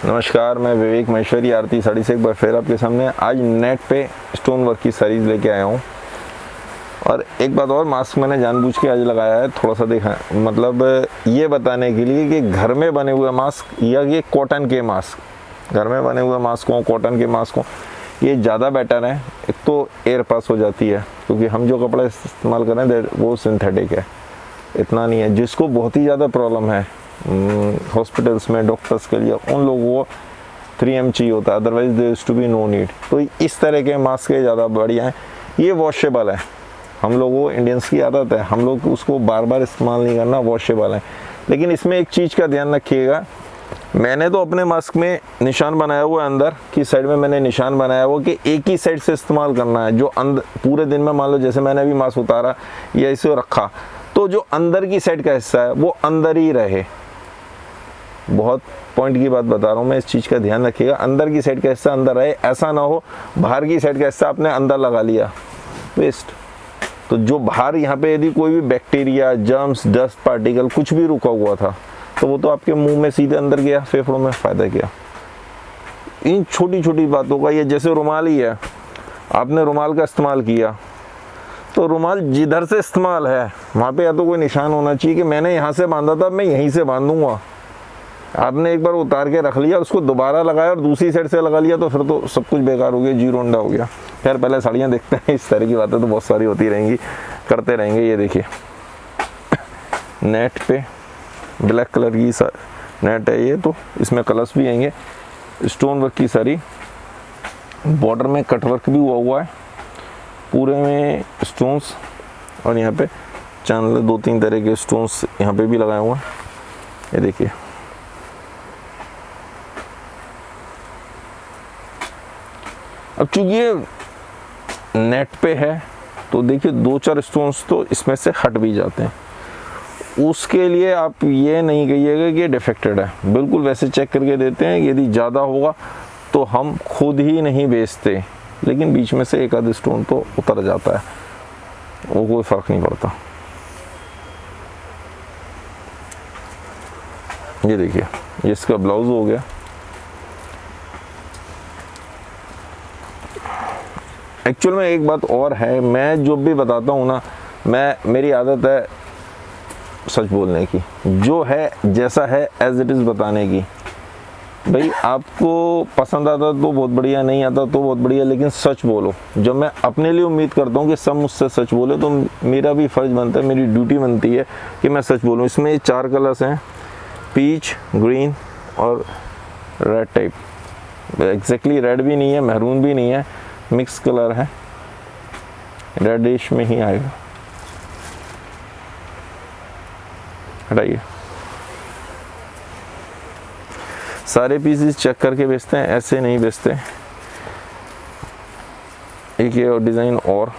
नमस्कार, मैं विवेक महेश्वरी आरती साड़ी से एक बार फिर आपके सामने आज नेट पे स्टोन वर्क की साड़ीज़ लेके आया हूँ। और एक बात और, मास्क मैंने जानबूझ के आज लगाया है, थोड़ा सा देखा, मतलब ये बताने के लिए कि घर में बने हुए मास्क या ये कॉटन के मास्क, घर में बने हुए मास्क हों, कॉटन के मास्क हों, ये ज़्यादा बेटर है। एक तो एयर पास हो जाती है, क्योंकि हम जो कपड़ा इस्तेमाल कर रहे हैं वो सिंथेटिक है, इतना नहीं है। जिसको बहुत ही ज़्यादा प्रॉब्लम है हॉस्पिटल्स में, डॉक्टर्स के लिए, उन लोगों को 3M चाहिए होता है, otherwise there is to be no need. तो इस तरह के मास्क ज़्यादा बढ़िया हैं। ये वॉशेबल है, हम लोगों को इंडियंस की आदत है, हम लोग उसको बार बार इस्तेमाल नहीं करना, वॉशेबल है। लेकिन इसमें एक चीज़ का ध्यान रखिएगा, मैंने तो अपने मास्क में निशान बनाया हुआ है, अंदर की साइड में मैंने निशान बनाया हुआ कि एक ही साइड से इस्तेमाल करना है। जो अंदर पूरे दिन में, मान लो जैसे मैंने अभी मास्क उतारा या इसे रखा, तो जो अंदर की साइड का हिस्सा है वो अंदर ही रहे। बहुत पॉइंट की बात बता रहा हूँ मैं, इस चीज़ का ध्यान रखिएगा, अंदर की साइड का हिस्सा अंदर रहे, ऐसा ना हो बाहर की साइड का हिस्सा आपने अंदर लगा लिया, वेस्ट। तो जो बाहर यहाँ पे यदि कोई भी बैक्टीरिया, जर्म्स, डस्ट पार्टिकल कुछ भी रुका हुआ था, तो वो तो आपके मुंह में सीधे अंदर गया, फेफड़ों में फ़ायदा किया। इन छोटी छोटी बातों का, ये जैसे रुमाल ही है, आपने रुमाल का इस्तेमाल किया, तो रुमाल जिधर से इस्तेमाल है वहाँ पे या तो कोई निशान होना चाहिए कि मैंने यहाँ से बांधा था, मैं यहीं से बांधूंगा। आपने एक बार उतार के रख लिया, उसको दोबारा लगाया और दूसरी साइड से लगा लिया, तो फिर तो सब कुछ बेकार हो गया, जीरो अंडा हो गया। खैर पहले साड़ियाँ देखते हैं, इस तरह की बातें तो बहुत सारी होती रहेंगी, करते रहेंगे। ये देखिए नेट पे ब्लैक कलर की नेट है ये, तो इसमें कलर्स भी आएंगे। स्टोन वर्क की साड़ी, बॉर्डर में कट वर्क भी हुआ है, पूरे में स्टोन्स, और यहाँ पे चैनल 2-3 तरह के स्टोन्स यहाँ पे भी लगाए हुए हैं। ये देखिए, अब चूंकि ये नेट पे है तो देखिए 2-4 स्टोन्स तो इसमें से हट भी जाते हैं। उसके लिए आप ये नहीं कहिएगा कि ये डिफेक्टेड है, बिल्कुल वैसे चेक करके देते हैं। यदि ज़्यादा होगा तो हम खुद ही नहीं बेचते, लेकिन बीच में से एक आध स्टोन तो उतर जाता है, वो कोई फ़र्क नहीं पड़ता। ये देखिए, ये इसका ब्लाउज हो गया। एक्चुअल में एक बात और है, मैं जो भी बताता हूँ ना, मेरी आदत है सच बोलने की, जो है जैसा है एज इट इज़ बताने की। भाई आपको पसंद आता तो बहुत बढ़िया, नहीं आता तो बहुत बढ़िया, लेकिन सच बोलो। जब मैं अपने लिए उम्मीद करता हूँ कि सब मुझसे सच बोले, तो मेरा भी फ़र्ज़ बनता है, मेरी ड्यूटी बनती है कि मैं सच बोलूँ। इसमें 4 कलर्स हैं, पीच, ग्रीन और रेड टाइप। एग्जैक्टली रेड भी नहीं है, महरून भी नहीं है, मिक्स कलर है, रेडिश में ही आएगा। हटाइए, सारे पीसेस चेक करके बेचते हैं, ऐसे नहीं बेचते। एक ये और डिज़ाइन, और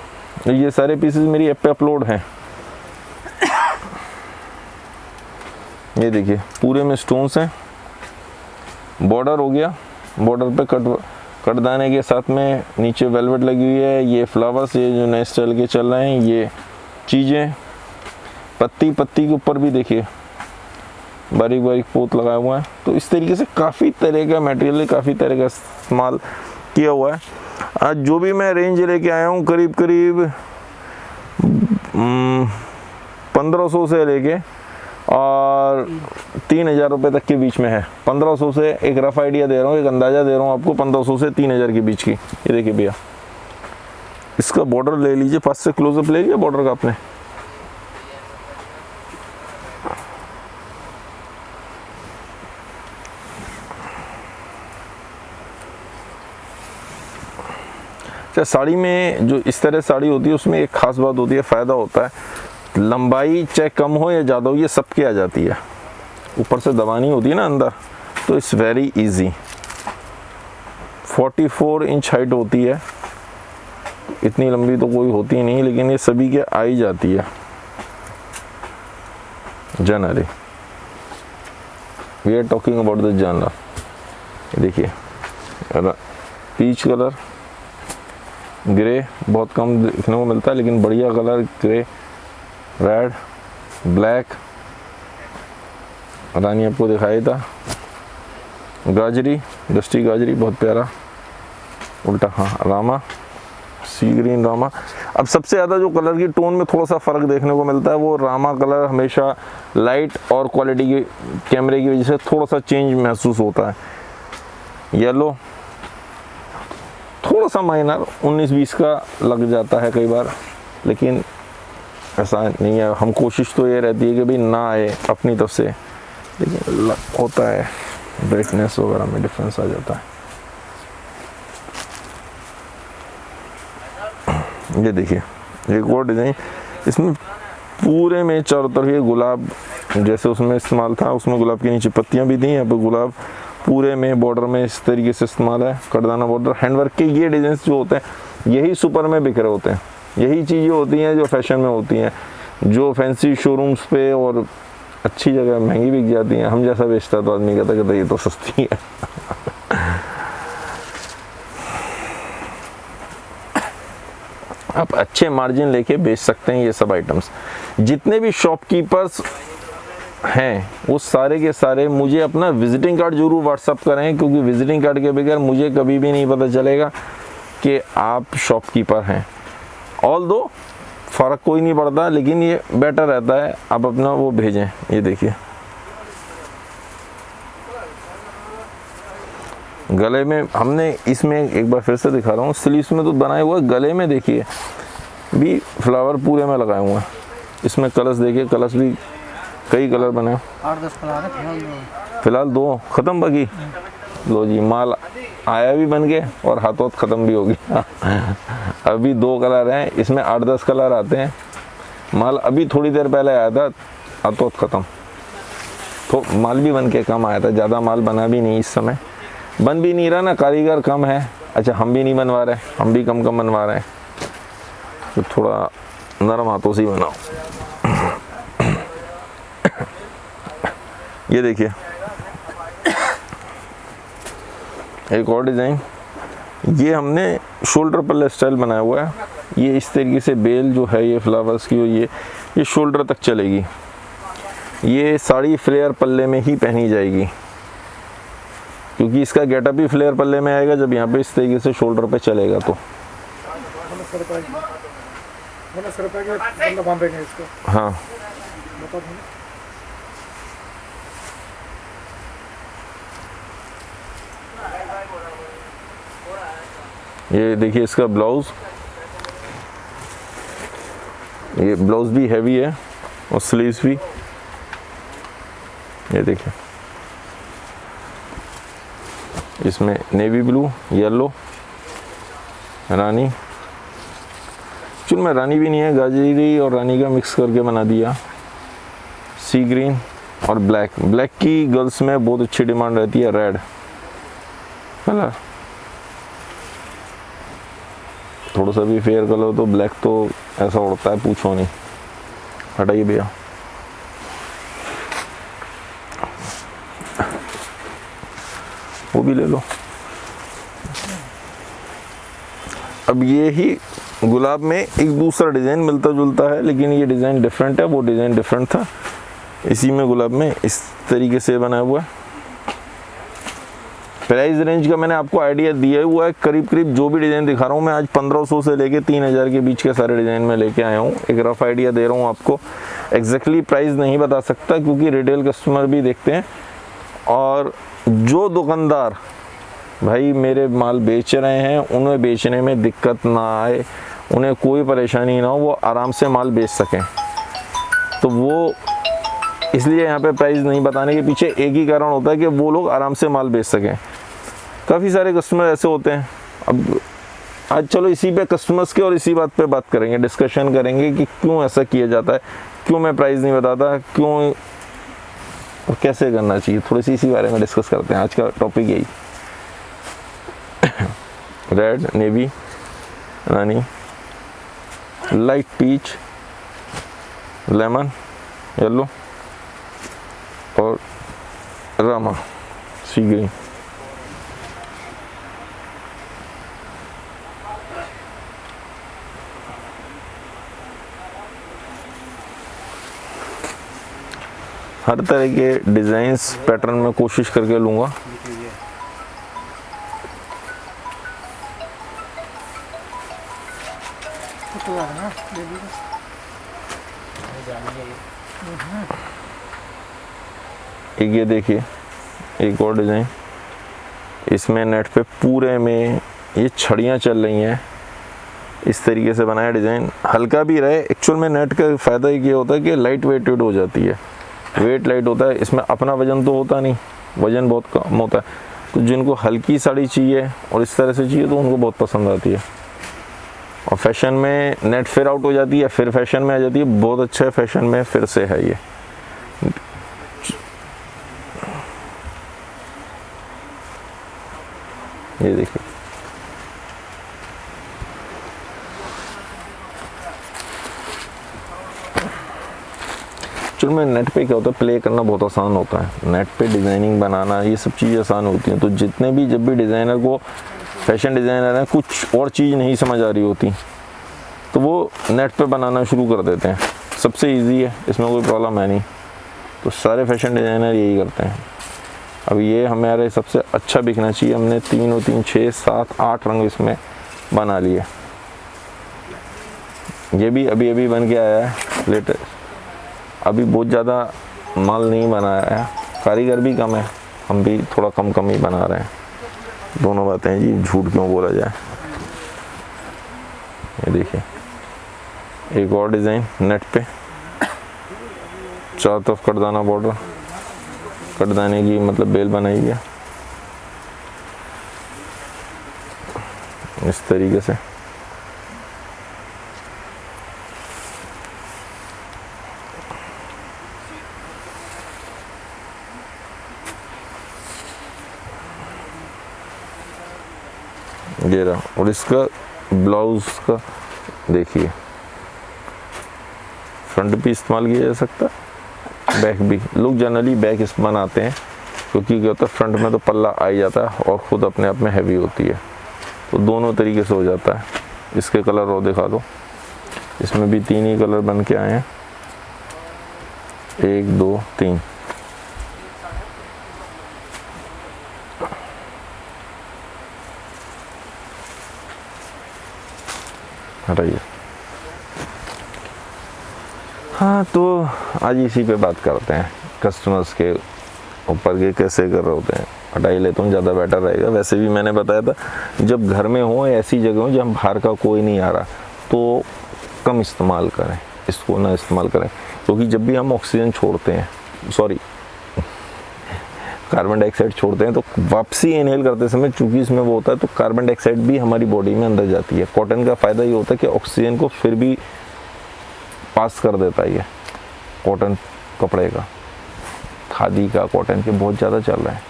ये सारे पीसेस मेरी ऐप पे अपलोड हैं। ये देखिए, पूरे में स्टोन्स हैं, बॉर्डर हो गया, बॉर्डर पे कटदाने के साथ में नीचे वेलवेट लगी हुई है। ये फ्लावर्स, ये जो नए स्टाइल के चल रहे हैं, ये चीज़ें, पत्ती के ऊपर भी देखिए बारीक बारीक पोत लगाया हुआ है। तो इस तरीके से काफ़ी तरह का मटेरियल, काफ़ी तरह का इस्तेमाल किया हुआ है। आज जो भी मैं रेंज लेके आया हूँ, करीब 1500 से लेके और 3000 रुपये तक के बीच में है। 1500 से, एक रफ़ आइडिया दे रहा हूँ, एक अंदाज़ा दे रहा हूँ आपको, 1500 से 3000 के बीच की। ये देखिए भैया, इसका बॉर्डर ले लीजिए, पास से क्लोजअप ले लिया बॉर्डर का आपने। साड़ी में जो इस तरह साड़ी होती है, उसमें एक ख़ास बात होती है, फ़ायदा होता है, लंबाई चाहे कम हो या ज़्यादा हो, ये सबके आ जाती है। ऊपर से दबानी होती है ना अंदर, तो it's very easy. 44 inch height होती है, इतनी लंबी तो कोई होती नहीं, लेकिन ये सभी के आ ही जाती है generally. We are talking about the general. देखिए, पीच कलर, ग्रे बहुत कम देखने को मिलता है, लेकिन बढ़िया कलर ग्रे, रेड, ब्लैक, रानी आपको दिखाया था, गाजरी, डस्टी गाजरी, बहुत प्यारा। उल्टा, हाँ, रामा, सी ग्रीन रामा। अब सबसे ज़्यादा जो कलर की टोन में थोड़ा सा फ़र्क देखने को मिलता है वो रामा कलर हमेशा लाइट और क्वालिटी की कैमरे की वजह से थोड़ा सा चेंज महसूस होता है। येलो थोड़ा सा माइनर 19-20 का लग जाता है कई बार, लेकिन ऐसा नहीं है। हम कोशिश तो ये रहती है कि भाई ना आए अपनी तरफ से, लेकिन होता है, ब्राइटनेस वगैरह में डिफरेंस आ जाता है। ये देखिए एक और डिज़ाइन, इसमें पूरे में चारों तरफ ये गुलाब जैसे उसमें इस्तेमाल था, उसमें गुलाब के नीचे पत्तियां भी थी, यहाँ पे गुलाब पूरे में बॉर्डर में इस तरीके से इस्तेमाल है। कटदाना बॉर्डर, हैंडवर्क के ये डिज़ाइन जो होते हैं यही सुपर में बिक रहे होते हैं। यही चीज़ें होती हैं जो फैशन में होती हैं, जो फैंसी शोरूम्स पे और अच्छी जगह महंगी बिक जाती हैं। हम जैसा बेचता तो आदमी कहता ये तो सस्ती है। आप अच्छे मार्जिन लेके बेच सकते हैं ये सब आइटम्स। जितने भी शॉपकीपर्स हैं वो सारे के सारे मुझे अपना विजिटिंग कार्ड जरूर व्हाट्सअप करें, क्योंकि विजिटिंग कार्ड के बगैर मुझे कभी भी नहीं पता चलेगा कि आप शॉपकीपर हैं। ऑल दो फ़र्क कोई नहीं पड़ता, लेकिन ये बेटर रहता है आप अपना वो भेजें। ये देखिए गले में हमने इसमें एक बार फिर से दिखा रहा हूँ, स्लीव्स में तो बनाए हुआ, गले में देखिए भी फ्लावर पूरे में लगाए हुए हैं। इसमें कलर्स देखिए, कलर्स भी कई कलर बने, 8-10 कलर है फिलहाल 2 ख़त्म बाकी। लो जी, माल आया भी बन के और हाथों ख़त्म भी हो गया। अभी 2 कलर हैं, इसमें 8-10 कलर आते हैं। माल अभी थोड़ी देर पहले आया था, हाथों ख़त्म। तो माल भी बन के कम आया था, ज़्यादा माल बना भी नहीं, इस समय बन भी नहीं रहा ना, कारीगर कम है। अच्छा, हम भी नहीं बनवा रहे, हम भी कम बनवा रहे हैं, तो थोड़ा नरम हाथों से ही बनाओ। ये देखिए एक और डिज़ाइन, ये हमने शोल्डर पल्ले स्टाइल बनाया हुआ है। ये इस तरीके से बेल जो है ये फ्लावर्स की, ये शोल्डर तक चलेगी। ये साड़ी फ्लेयर पल्ले में ही पहनी जाएगी, क्योंकि इसका गेटअप भी फ्लेयर पल्ले में आएगा जब यहाँ पे इस तरीके से शोल्डर पे चलेगा। तो हाँ, ये देखिए इसका ब्लाउज, ये ब्लाउज भी हैवी है और स्लीव्स भी। ये देखिए इसमें नेवी ब्लू, येलो, रानी, चुन में रानी भी नहीं है, गाजरी और रानी का मिक्स करके बना दिया। सी ग्रीन और ब्लैक, ब्लैक की गर्ल्स में बहुत अच्छी डिमांड रहती है। रेड कलर, थोड़ा सा भी फेयर कलर तो ब्लैक तो ऐसा उड़ता है, पूछो नहीं। हटाइए भैया, वो भी ले लो। अब ये ही गुलाब में एक दूसरा डिज़ाइन मिलता जुलता है, लेकिन ये डिज़ाइन डिफरेंट है, वो डिज़ाइन डिफरेंट था। इसी में गुलाब में इस तरीके से बना हुआ है। प्राइस रेंज का मैंने आपको आइडिया दिया हुआ है, करीब करीब जो भी डिज़ाइन दिखा रहा हूँ मैं आज 1500 से लेके 3000 के बीच के सारे डिज़ाइन में लेके आया हूँ। एक रफ आइडिया दे रहा हूँ आपको, एग्जैक्टली प्राइस नहीं बता सकता क्योंकि रिटेल कस्टमर भी देखते हैं। और जो दुकानदार भाई मेरे माल बेच रहे हैं उन्हें बेचने में दिक्कत ना आए, उन्हें कोई परेशानी ना हो, वो आराम से माल बेच सकें, तो वो इसलिए यहाँ पे प्राइस नहीं बताने के पीछे एक ही कारण होता है कि वो लोग आराम से माल बेच सकें। काफ़ी सारे कस्टमर ऐसे होते हैं। अब आज चलो इसी पे कस्टमर्स के और इसी बात पे बात करेंगे, डिस्कशन करेंगे कि क्यों ऐसा किया जाता है, क्यों मैं प्राइस नहीं बताता, क्यों और कैसे करना चाहिए। थोड़ी सी इसी बारे में डिस्कस करते हैं, आज का टॉपिक यही। रेड, नेवी, रानी, लाइट पीच, लेमन, येलो और रामा, सी ग्रीन। हर तरह के डिज़ाइंस पैटर्न में कोशिश करके लूँगा। तो है ना बेबी का। एक ये देखिए, एक और डिज़ाइन, इसमें नेट पे पूरे में ये छड़ियाँ चल रही हैं, इस तरीके से बनाया डिज़ाइन। हल्का भी रहे, एक्चुअल में नेट का फ़ायदा ये होता है कि लाइट वेटेड हो जाती है, वेट लाइट होता है, इसमें अपना वजन तो होता नहीं, वजन बहुत कम होता है। तो जिनको हल्की साड़ी चाहिए और इस तरह से चाहिए तो उनको बहुत पसंद आती है। और फैशन में नेट फिर आउट हो जाती है, फिर फैशन में आ जाती है, बहुत अच्छा है, फैशन में फिर से है ये। ये देखिए, चलो मैं नेट पे क्या होता है, प्ले करना बहुत आसान होता है, नेट पे डिज़ाइनिंग बनाना ये सब चीज़ें आसान होती हैं। तो जितने भी जब भी डिज़ाइनर को, फैशन डिज़ाइनर है, कुछ और चीज़ नहीं समझ आ रही होती तो वो नेट पे बनाना शुरू कर देते हैं। सबसे इजी है, इसमें कोई प्रॉब्लम है नहीं। तो सारे फैशन डिज़ाइनर यही करते हैं। अब ये हमारे सबसे अच्छा बिकना चाहिए, हमने 3 और 3 6 7 8 रंग इसमें बना लिए। ये भी अभी अभी बन के आया है लेटेस्ट, अभी बहुत ज़्यादा माल नहीं बनाया है, कारीगर भी कम है, हम भी थोड़ा कम ही बना रहे हैं। दोनों बातें हैं जी, झूठ क्यों बोला जाए। ये देखिए, एक और डिज़ाइन नेट पे, चारों तरफ कटदाना बॉर्डर, कटदाने की मतलब बेल बनाई है इस तरीके से। ये रहा, और इसका ब्लाउज का देखिए, फ्रंट भी इस्तेमाल किया जा सकता है, बैक भी। लोग जनरली बैक बनाते हैं क्योंकि क्या होता है, फ्रंट में तो पल्ला आ ही जाता है और ख़ुद अपने आप में हैवी होती है, तो दोनों तरीके से हो जाता है। इसके कलर और दिखा दो, इसमें भी 3 ही कलर बन के आए हैं, 1 2 3। हटाइए। हाँ, तो आज इसी पे बात करते हैं, कस्टमर्स के ऊपर के कैसे कर रहे होते हैं। हटाई ले तो ज़्यादा बेटर रहेगा। वैसे भी मैंने बताया था, जब घर में हो, ऐसी जगह हो जहाँ बाहर का कोई नहीं आ रहा, तो कम इस्तेमाल करें, इसको ना इस्तेमाल करें। क्योंकि जब भी हम ऑक्सीजन छोड़ते हैं, सॉरी कार्बन डाइऑक्साइड छोड़ते हैं, तो वापसी इनहेल करते समय चूंकि इसमें वो होता है, तो कार्बन डाइऑक्साइड भी हमारी बॉडी में अंदर जाती है। कॉटन का फ़ायदा ये होता है कि ऑक्सीजन को फिर भी पास कर देता है। ये कॉटन कपड़े का, खादी का, कॉटन के बहुत ज़्यादा चल रहा है,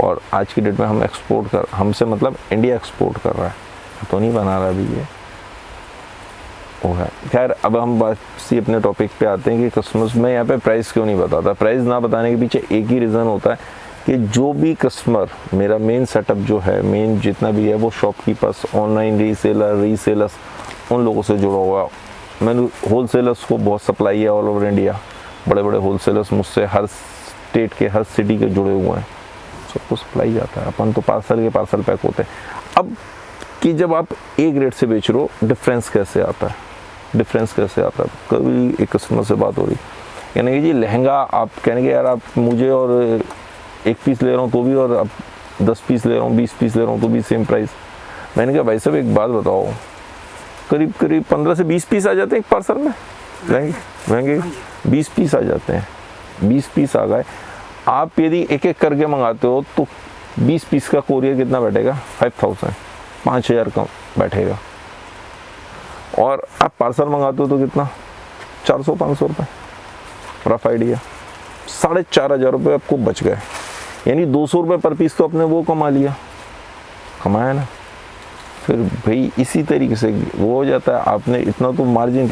और आज की डेट में हम एक्सपोर्ट कर, हमसे मतलब इंडिया एक्सपोर्ट कर रहा है, तो नहीं बना रहा अभी ये वो है। खैर, अब हम वापसी अपने टॉपिक पे आते हैं कि कस्टमर्स में यहाँ पे प्राइस क्यों नहीं बताता। प्राइस ना बताने के पीछे एक ही रीज़न होता है कि जो भी कस्टमर, मेरा मेन सेटअप जो है, मेन जितना भी है, वो शॉपकीपर्स, ऑनलाइन रीसेलर्स उन लोगों से जुड़ा हुआ। मैंने होलसेलर्स को बहुत सप्लाई है ऑल ओवर इंडिया, बड़े बड़े होलसेलर्स मुझसे हर स्टेट के, हर सिटी के जुड़े हुए हैं, सबको सप्लाई जाता है। अपन तो पार्सल के पार्सल पैक होते हैं। अब कि जब आप एक रेट से बेच रहे हो, डिफरेंस कैसे आता है? कभी एक कस्टमर से बात हो रही, कहने कि जी लहंगा, आप कहने कि यार आप मुझे और 1 पीस ले रहा हूँ तो भी, और आप 10 पीस ले रहा हूँ, 20 पीस ले रहा हूँ तो भी सेम प्राइस। मैंने कहा भाई साहब एक बात बताओ, करीब 15 से 20 पीस आ जाते हैं एक पार्सल में, महंगे 20 पीस आ जाते हैं। 20 पीस आ गए, आप यदि एक एक करके मंगाते हो तो 20 पीस का कोरियर कितना बैठेगा? 5000, 5000 का बैठेगा। और आप पार्सल मंगाते हो तो कितना? 400-500 रुपये, रफ आइडिया 4500 रुपये आपको बच गए। यानी 200 रुपये पर पीस तो आपने वो कमाया ना। फिर भाई इसी तरीके से वो हो जाता है। आपने इतना तो मार्जिन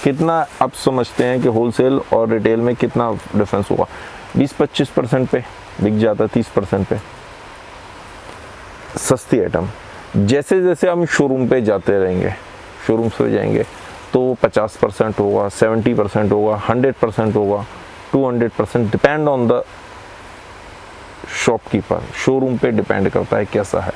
कितना आप समझते हैं कि होलसेल और रिटेल में कितना डिफरेंस होगा? 20-25% पे बिक जाता है, 30% पे सस्ती आइटम। जैसे जैसे हम शोरूम पे जाते रहेंगे, शोरूम पे जाएंगे तो 50% होगा, 70% होगा, 100% होगा, 200%, depend on the shopkeeper. Showroom पे डिपेंड करता है कैसा है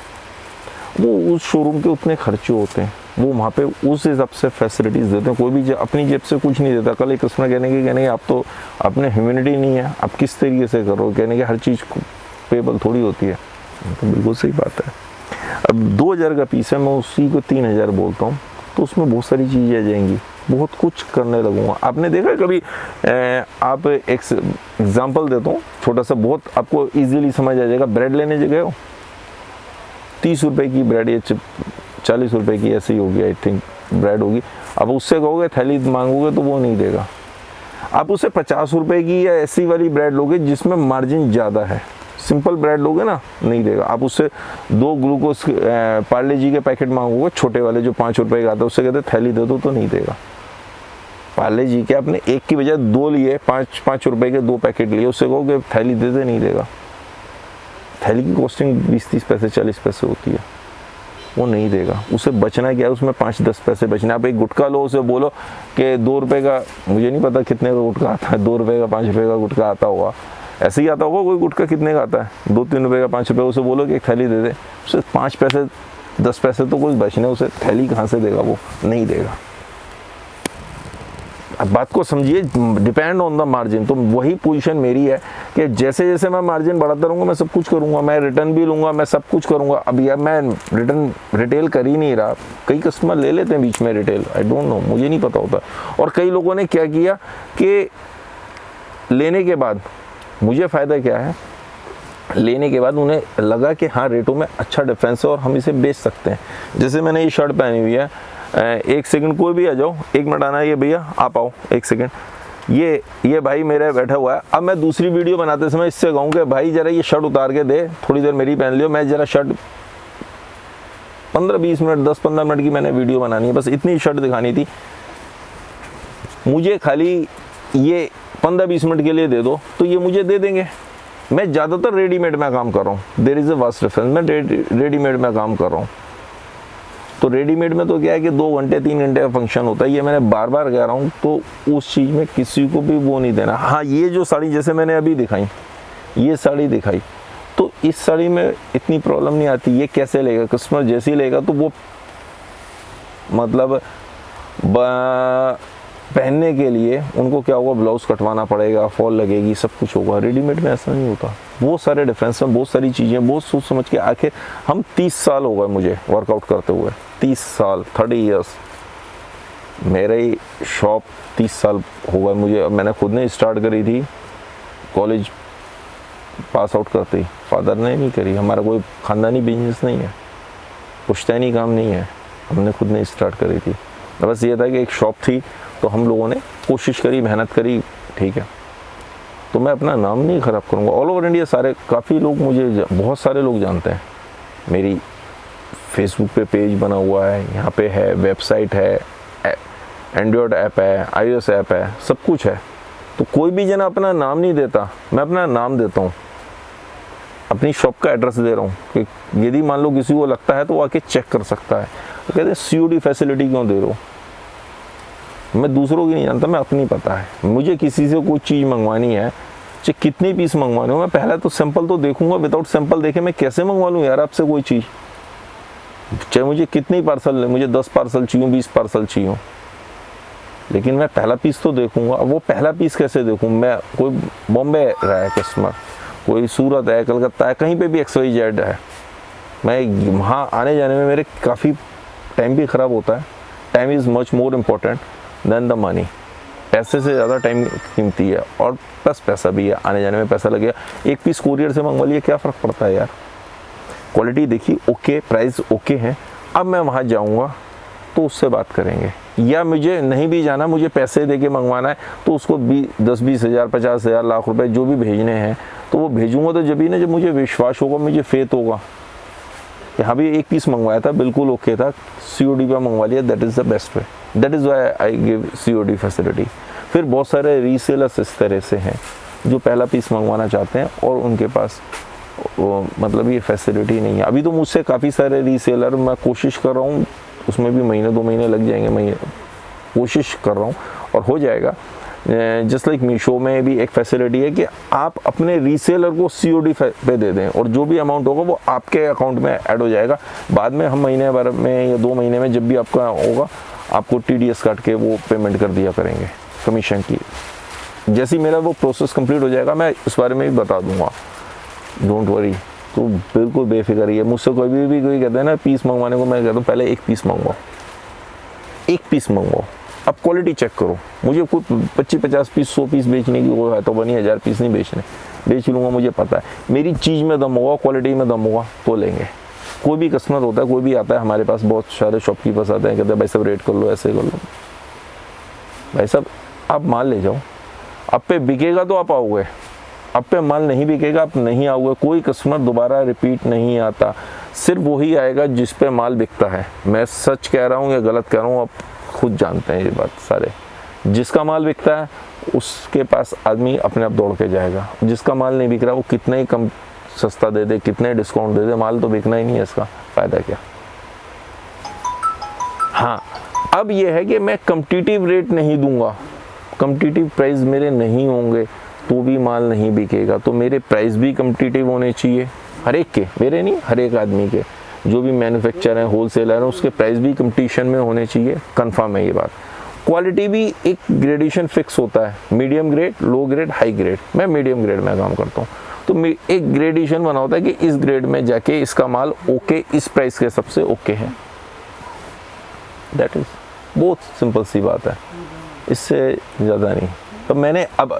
वो, उस शोरूम के उतने खर्चे होते हैं। वो वहाँ पे उस हिसाब से फैसिलिटीज़ देते हैं। कोई भी अपनी जेब से कुछ नहीं देता। कल एक कस्टमर कहने के आप तो अपने ह्यूमैनिटी नहीं है, आप किस तरीके से करो, कहने के हर चीज़ पेबल थोड़ी होती है। तो बिल्कुल सही बात है। अब 2000 का पीस है, मैं उसी को 3000 बोलता हूँ, तो उसमें बहुत सारी चीज़ें आ जाएंगी, बहुत कुछ करने लगूंगा। आपने देखा कभी आप एक एग्जांपल देता हूँ छोटा सा, बहुत आपको इजीली समझ आ जाएगा। ब्रेड लेने गए हो, 30 रुपए की ब्रेड या 40 रुपए की ऐसी होगी आई थिंक ब्रेड होगी। अब उससे कहोगे थैली मांगोगे तो वो नहीं देगा। आप उससे 50 रुपए की या ऐसी वाली ब्रेड लोगे जिसमें मार्जिन ज़्यादा है, सिंपल ब्रेड लोगे ना, नहीं देगा। आप उससे 2 ग्लूकोज पार्ले जी के पैकेट मांगोगे छोटे वाले जो 5 रुपए का आता है, उससे कहते थैली दे दो तो नहीं देगा। पार्ले जी के आपने एक की बजाय 2 लिए, 5 रुपए के 2 पैकेट लिए, उससे कहोगे थैली दे दे, नहीं देगा। थैली की कॉस्टिंग 20-30 पैसे 40 पैसे होती है, वो नहीं देगा। उसे बचना क्या है, उसमें 5-10 पैसे बचना। आप एक गुटखा लो, उसे बोलो कि 2 रुपए का, मुझे नहीं पता कितने का गुटखा आता है, 2 रुपए का 5 रुपए का गुटखा आता होगा, ऐसे ही आता होगा कोई गुटखा कितने का आता है, 2-3 रुपए का 5 रुपए। उसे बोलो कि एक थैली दे दे, उसे 5 पैसे 10 पैसे तो कुछ बचने, उसे थैली कहाँ से देगा, वो नहीं देगा। अब बात को समझिए, डिपेंड ऑन द मार्जिन। तो वही पोजीशन मेरी है कि जैसे जैसे मैं मार्जिन बढ़ाता रहूँगा, मैं सब कुछ करूँगा, मैं रिटर्न भी लूँगा, मैं सब कुछ करूँगा। अब यार मैं रिटर्न रिटेल कर ही नहीं रहा, कई कस्टमर ले लेते हैं बीच में रिटेल, आई डोंट नो, मुझे नहीं पता होता। और कई लोगों ने क्या किया कि लेने के बाद मुझे फ़ायदा क्या है, लेने के बाद उन्हें लगा कि हाँ रेटों में अच्छा डिफरेंस है और हम इसे बेच सकते हैं। जैसे मैंने ये शर्ट पहनी हुई है, 1 सेकंड कोई भी आ जाओ, 1 मिनट आना, ये भैया आप आओ 1 सेकंड, ये भाई मेरे बैठा हुआ है। अब मैं दूसरी वीडियो बनाते समय इससे कहूँ कि भाई जरा ये शर्ट उतार के दे, थोड़ी देर मेरी पहन लियो, मैं जरा शर्ट 15-20 मिनट 10-15 मिनट की मैंने वीडियो बनानी है, बस इतनी शर्ट दिखानी थी, मुझे खाली ये 15-20 मिनट के लिए दे दो, तो ये मुझे दे देंगे। मैं ज़्यादातर रेडीमेड में काम कर रहा हूँ, there is a vast difference, मैं रेडीमेड में काम कर रहा हूँ। तो रेडीमेड में तो क्या है कि 2 घंटे 3 घंटे का फंक्शन होता है, ये मैंने बार बार कह रहा हूँ, तो उस चीज़ में किसी को भी वो नहीं देना। हाँ, ये जो साड़ी जैसे मैंने अभी दिखाई, ये साड़ी दिखाई, तो इस साड़ी में इतनी प्रॉब्लम नहीं आती। ये कैसे लेगा कस्टमर, जैसे ही लेगा तो वो मतलब पहनने के लिए उनको क्या होगा, ब्लाउज कटवाना पड़ेगा, फॉल लगेगी, सब कुछ होगा। रेडीमेड में ऐसा नहीं होता। बहुत सारे डिफरेंस हैं, बहुत सारी चीज़ें, बहुत सोच समझ के। आखिर हम 30 साल हो गए मुझे वर्कआउट करते हुए, 30 साल 30 ईयर्स मेरी शॉप, 30 साल हो गए मुझे। मैंने खुद ने स्टार्ट करी थी, कॉलेज पास आउट करते ही, फादर ने नहीं करी। हमारा कोई ख़ानदानी बिजनेस नहीं है, पुश्तैनी काम नहीं है, हमने खुद ने स्टार्ट करी थी। बस ये था कि एक शॉप थी, तो हम लोगों ने कोशिश करी, मेहनत करी, ठीक है। तो मैं अपना नाम नहीं ख़राब करूँगा। ऑल ओवर इंडिया सारे काफ़ी लोग मुझे, बहुत सारे लोग जानते हैं। मेरी फेसबुक पे पेज बना हुआ है, यहाँ पे है, वेबसाइट है, एंड्रॉयड ऐप है, iOS ऐप है, सब कुछ है। तो कोई भी जना अपना नाम नहीं देता, मैं अपना नाम देता हूँ, अपनी शॉप का एड्रेस दे रहा हूँ कि यदि मान लो किसी को लगता है तो वो आके चेक कर सकता है। तो कहते हैं COD फैसिलिटी क्यों दे रहे हो? मैं दूसरों की नहीं जानता, मैं अपनी पता है। मुझे किसी से कोई चीज़ मंगवानी है, चाहे कितनी पीस मंगवानी हो, मैं पहले तो सैंपल तो देखूंगा। विदाउट सैंपल देखे मैं कैसे मंगवा लूँ यार आपसे कोई चीज़? चाहे मुझे कितनी पार्सल, मुझे 10 पार्सल चाहिए, 20 पार्सल चाहिए, लेकिन मैं पहला पीस तो देखूंगा। अब वो पहला पीस कैसे देखूँ मैं? कोई बॉम्बे रहा है कस्टमर, कोई सूरत है, कलकत्ता है, कहीं पे भी XYZ है, मैं वहाँ आने जाने में मेरे काफ़ी टाइम भी ख़राब होता है। Time is much more important then the money. पैसे से ज़्यादा टाइम कीमती है, और प्लस पैसा भी है, आने जाने में पैसा लगेगा। एक पीस कोरियर से मंगवा लिया, क्या फ़र्क पड़ता है यार? क्वालिटी देखी, ओके, प्राइस ओके है। अब मैं वहाँ जाऊँगा तो उससे बात करेंगे, या मुझे नहीं भी जाना, मुझे पैसे दे के मंगवाना है, तो उसको 10-20 हज़ार 50 हज़ार लाख रुपए जो भी भेजने हैं तो वो भेजूँगा तो जब ही ना, जब मुझे विश्वास होगा, मुझे फेथ होगा। यहाँ भी एक पीस मंगवाया था, बिल्कुल ओके था, COD पे मंगवा लिया, that is the best way, that is why I give COD facility. फिर बहुत सारे रीसेलर्स इस तरह से हैं जो पहला पीस मंगवाना चाहते हैं और उनके पास मतलब ये फैसिलिटी नहीं है। अभी तो मुझसे काफ़ी सारे रीसेलर, मैं कोशिश कर रहा हूँ, उसमें भी 1-2 महीने लग जाएंगे, कोशिश कर रहा हूँ और हो जाएगा। जस्ट लाइक मीशो में भी एक फैसिलिटी है कि आप अपने रीसेलर को COD पे दे दें और जो भी अमाउंट होगा वो आपके अकाउंट में ऐड हो जाएगा। बाद में हम महीने भर में या 2 महीने में जब भी आपका होगा आपको TDS काट के वो पेमेंट कर दिया करेंगे कमीशन की। जैसे ही मेरा वो प्रोसेस कंप्लीट हो जाएगा मैं इस बारे में भी बता दूंगा, डोंट वरी। तो बिल्कुल बेफिक्र रहिए। मुझसे कोई भी कोई कहता है ना पीस मंगवाने को, मैं कहता हूँ पहले 1 पीस मंगवाओ, 1 पीस मंगवाओ, अब क्वालिटी चेक करो। मुझे खुद 25-50 पीस 100 पीस बेचने की वो है तो बनी, 1000 पीस नहीं बेचने, बेच लूँगा, मुझे पता है मेरी चीज़ में दम होगा, क्वालिटी में दम होगा तो लेंगे। कोई भी कस्टमर होता है, कोई भी आता है हमारे पास, बहुत सारे शॉपकीपर्स आते हैं, कहते हैं भाई साहब रेट कर लो, ऐसे कर लो। भाई साहब आप माल ले जाओ, आप पे बिकेगा तो आप आओगे, आप पे माल नहीं बिकेगा आप नहीं आओगे। कोई कस्टमर दोबारा रिपीट नहीं आता, सिर्फ वही आएगा जिस पे माल बिकता है। मैं सच कह रहा हूँ या गलत कह रहा हूँ, आप खुद जानते हैं ये बात सारे। जिसका माल बिकता है उसके पास आदमी अपने आप दौड़ के जाएगा। जिसका माल नहीं बिक रहा वो कितना ही कम सस्ता दे दे, कितने डिस्काउंट दे दे, माल तो बिकना ही नहीं है, इसका फ़ायदा क्या। हाँ, अब ये है कि मैं कम्पिटिटिव रेट नहीं दूंगा, कम्पिटिटिव प्राइस मेरे नहीं होंगे तो भी माल नहीं बिकेगा। तो मेरे प्राइस भी कम्पिटिटिव होने चाहिए, हर एक के, मेरे नहीं, हर एक आदमी के, जो भी मैन्युफैक्चरर हैं, होलसेलर हैं, उसके प्राइस भी कंपटीशन में होने चाहिए। कंफर्म है ये बात। क्वालिटी भी एक ग्रेडेशन फिक्स होता है, medium grade, low grade, high grade. मैं मीडियम ग्रेड में काम करता हूँ, तो एक ग्रेडेशन बना होता है कि इस ग्रेड में जाके इसका माल ओके, इस प्राइस के सबसे ओके है। दैट इज बहुत सिंपल सी बात है, इससे ज़्यादा नहीं। तो मैंने अब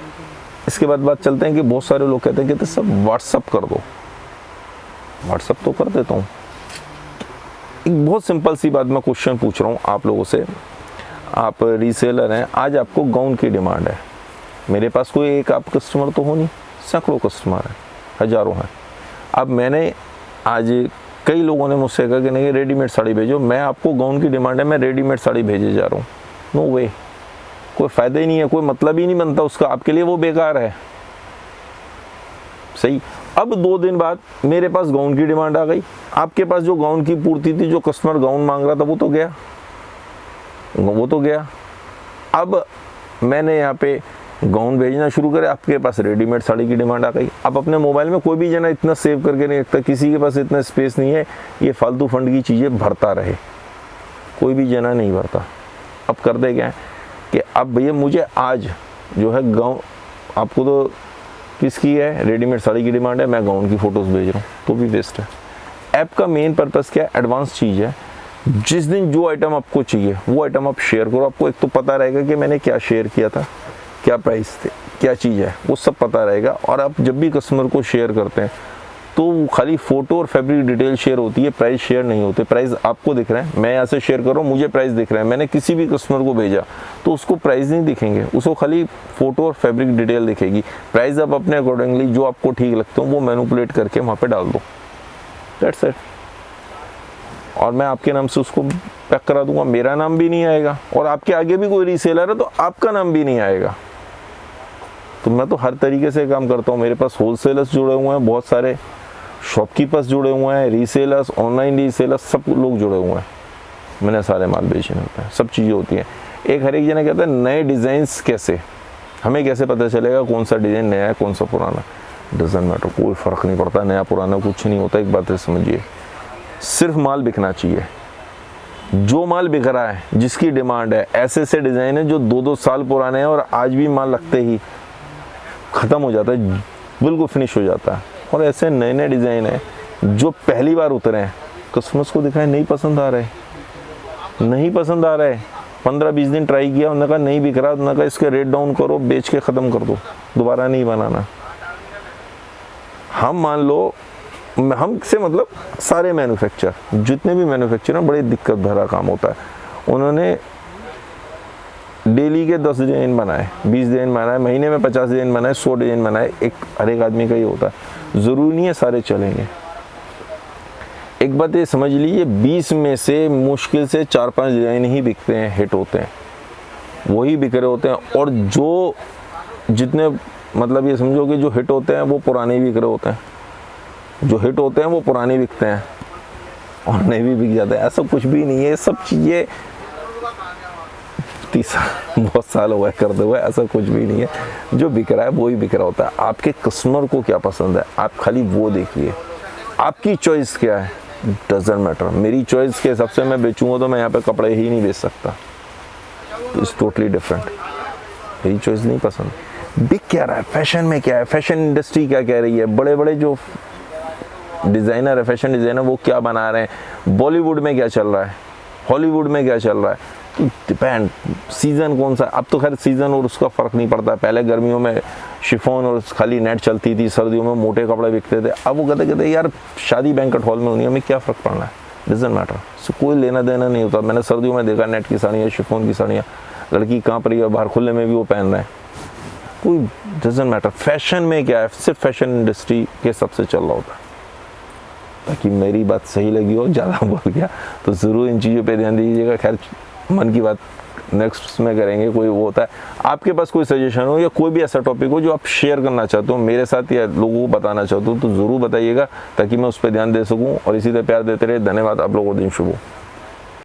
इसके बाद बात चलते हैं कि बहुत सारे लोग कहते हैं सब व्हाट्सअप कर दो। व्हाट्सअप तो कर देता हूँ। एक बहुत सिंपल सी बात मैं क्वेश्चन पूछ रहा हूँ आप लोगों से, आप रीसेलर हैं, आज आपको गाउन की डिमांड है, मेरे पास कोई एक आप कस्टमर तो हो नहीं, सैकड़ों कस्टमर हैं, हज़ारों हैं। अब मैंने आज कई लोगों ने मुझसे कहा कि नहीं रेडीमेड साड़ी भेजो, मैं आपको गाउन की डिमांड है, मैं रेडीमेड साड़ी भेजे जा रहा हूँ। नो वे, कोई फ़ायदा ही नहीं है, कोई मतलब ही नहीं बनता उसका, आपके लिए वो बेकार है। सही। अब 2 दिन बाद मेरे पास गाउन की डिमांड आ गई, आपके पास जो गाउन की पूर्ति थी, जो कस्टमर गाउन मांग रहा था वो तो गया, वो तो गया। अब मैंने यहाँ पे गाउन भेजना शुरू करे, आपके पास रेडीमेड साड़ी की डिमांड आ गई। अब अपने मोबाइल में कोई भी जना इतना सेव करके नहीं रखता, किसी के पास इतना स्पेस नहीं है ये फालतू फंड की चीज़ें भरता रहे, कोई भी जना नहीं भरता। अब कर दे क्या है कि अब भैया मुझे आज जो है गाउन, आपको तो किसकी है, रेडीमेड साड़ी की डिमांड है, मैं गाउन की फ़ोटोज़ भेज रहा हूँ तो भी वेस्ट है। ऐप का मेन पर्पज़ क्या है, एडवांस चीज़ है। जिस दिन जो आइटम आपको चाहिए वो आइटम आप शेयर करो, आपको एक तो पता रहेगा कि मैंने क्या शेयर किया था, क्या प्राइस थे, क्या चीज़ है, वो सब पता रहेगा। और आप जब भी कस्टमर को शेयर करते हैं तो खाली फ़ोटो और फैब्रिक डिटेल शेयर होती है, प्राइस शेयर नहीं होते। प्राइस आपको दिख रहा है, मैं यहाँ से शेयर कर रहा हूँ, मुझे प्राइस दिख रहा है, मैंने किसी भी कस्टमर को भेजा तो उसको प्राइस नहीं दिखेंगे, उसको खाली फ़ोटो और फैब्रिक डिटेल दिखेगी। प्राइस आप अपने अकॉर्डिंगली जो आपको ठीक लगता हो वो मैनिपुलेट करके वहाँ पे डाल दो, दैट्स इट। और मैं आपके नाम से उसको पैक करा दूंगा, मेरा नाम भी नहीं आएगा, और आपके आगे भी कोई रीसेलर है तो आपका नाम भी नहीं आएगा। तो मैं तो हर तरीके से काम करता हूँ। मेरे पास होलसेलर्स जुड़े हुए हैं, बहुत सारे शॉपकीपर्स जुड़े हुए हैं, रीसेलर्स, ऑनलाइन रीसेलर्स, सब लोग जुड़े हुए हैं। मैंने सारे माल बेचने होते हैं, सब चीज़ें होती हैं। एक हर एक जना कहता है नए डिज़ाइंस कैसे, हमें कैसे पता चलेगा कौन सा डिज़ाइन नया है कौन सा पुराना। डजंट मैटर, कोई फ़र्क नहीं पड़ता, नया पुराना कुछ नहीं होता। एक बात है समझिए, सिर्फ माल बिकना चाहिए। जो माल बिक रहा है, जिसकी डिमांड है, ऐसे ऐसे डिज़ाइन है जो 2-2 साल पुराने हैं और आज भी माल लगते ही ख़त्म हो जाता है, बिल्कुल फिनिश हो जाता है। और ऐसे नए नए डिज़ाइन है जो पहली बार उतरे हैं, कस्टमर्स को दिखाए नहीं पसंद आ रहे, नहीं पसंद आ रहे। 15-20 दिन ट्राई किया, उन्होंने कहा नहीं बिक रहा, उन्होंने कहा इसके रेट डाउन करो, बेच के ख़त्म कर दो, दोबारा नहीं बनाना। हम मान लो, हमसे मतलब सारे मैन्युफैक्चर, जितने भी मैन्युफैक्चर हैं, बड़ी दिक्कत भरा काम होता है। उन्होंने डेली के 10 डिज़ाइन बनाए, 20 डिज़ाइन बनाए, महीने में 50 डिज़ाइन बनाए, 100 डिज़ाइन बनाए। एक हर एक आदमी का ही होता है, ज़रूरी नहीं है सारे चलेंगे। एक बात ये समझ लीजिए, 20 में से मुश्किल से 4-5 डिज़ाइन ही बिकते हैं, हिट होते हैं, वही बिक रहे होते हैं। और जो जितने मतलब ये समझो कि जो हिट होते हैं वो पुराने बिक रहे होते हैं, जो हिट होते हैं वो पुराने बिकते हैं और नए भी बिक जाते हैं। ऐसा कुछ भी नहीं है, सब चीज़ें 30 बहुत साल हुआ है करते हुए, ऐसा कुछ भी नहीं है। जो बिक रहा है वो ही बिक रहा होता है। आपके कस्टमर को क्या पसंद है आप खाली वो देखिए, आपकी चॉइस क्या है डजंट मैटर। मेरी चॉइस के हिसाब से मैं बेचूंगा तो मैं यहाँ पे कपड़े ही नहीं बेच सकता, इट्स टोटली डिफरेंट। मेरी चॉइस नहीं पसंद। बिक क्या रहा है, फैशन में क्या है, फैशन इंडस्ट्री क्या कह रही है, बड़े बड़े जो डिज़ाइनर है, फैशन डिज़ाइनर, वो क्या बना रहे हैं, बॉलीवुड में क्या चल रहा है, हॉलीवुड में क्या चल रहा है, तो डिपेंड सीज़न कौन सा। अब तो खैर सीज़न और उसका फ़र्क नहीं पड़ता। पहले गर्मियों में शिफॉन और खाली नेट चलती थी, सर्दियों में मोटे कपड़े बिकते थे। अब वो कहते यार शादी बैंकेट हॉल में होनी है, हमें क्या फ़र्क पड़ना है, डजंट मैटर। सो कोई लेना देना नहीं होता। मैंने सर्दियों में देखा नेट की साड़ियाँ, शिफॉन की साड़ियाँ, लड़की कांप रही है बाहर खुले में भी वो पहन रहे हैं, कोई डजंट मैटर। फैशन में क्या है, सिर्फ फैशन इंडस्ट्री के सबसे चल रहा होता है। ताकि मेरी बात सही लगी हो, ज़्यादा बोल गया तो ज़रूर इन चीज़ों पे ध्यान दीजिएगा। खैर मन की बात नेक्स्ट में करेंगे। कोई वो होता है आपके पास कोई सजेशन हो या कोई भी ऐसा टॉपिक हो जो आप शेयर करना चाहते हो मेरे साथ या लोगों को बताना चाहते हो, तो ज़रूर बताइएगा ताकि मैं उस पर ध्यान दे सकूं। और इसी तरह प्यार देते रहे। धन्यवाद। आप लोगों को दिन शुभ हो।